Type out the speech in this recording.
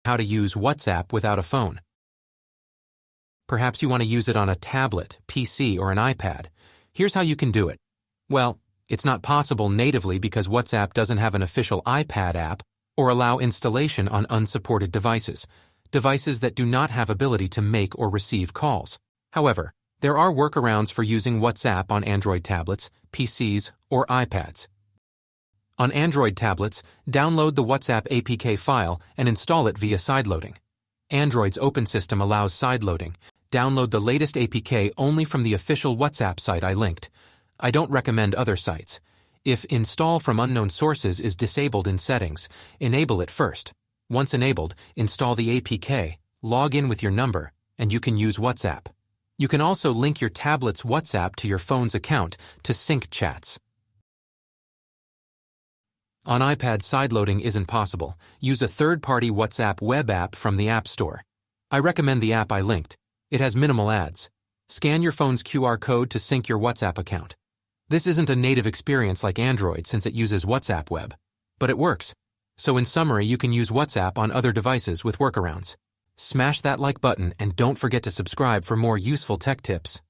How to use WhatsApp without a phone. Perhaps you want to use it on a tablet, PC, or an iPad. Here's how you can do it. Well, it's not possible natively because WhatsApp doesn't have an official iPad app or allow installation on unsupported devices that do not have ability to make or receive calls. However, there are workarounds for using WhatsApp on Android tablets, PCs, or iPads. On Android tablets, download the WhatsApp APK file and install it via sideloading. Android's open system allows sideloading. Download the latest APK only from the official WhatsApp site I linked. I don't recommend other sites. If Install from Unknown Sources is disabled in Settings, enable it first. Once enabled, install the APK, log in with your number, and you can use WhatsApp. You can also link your tablet's WhatsApp to your phone's account to sync chats. On iPad, sideloading isn't possible. Use a third-party WhatsApp web app from the App Store. I recommend the app I linked. It has minimal ads. Scan your phone's QR code to sync your WhatsApp account. This isn't a native experience like Android since it uses WhatsApp Web, but it works. So in summary, you can use WhatsApp on other devices with workarounds. Smash that like button and don't forget to subscribe for more useful tech tips.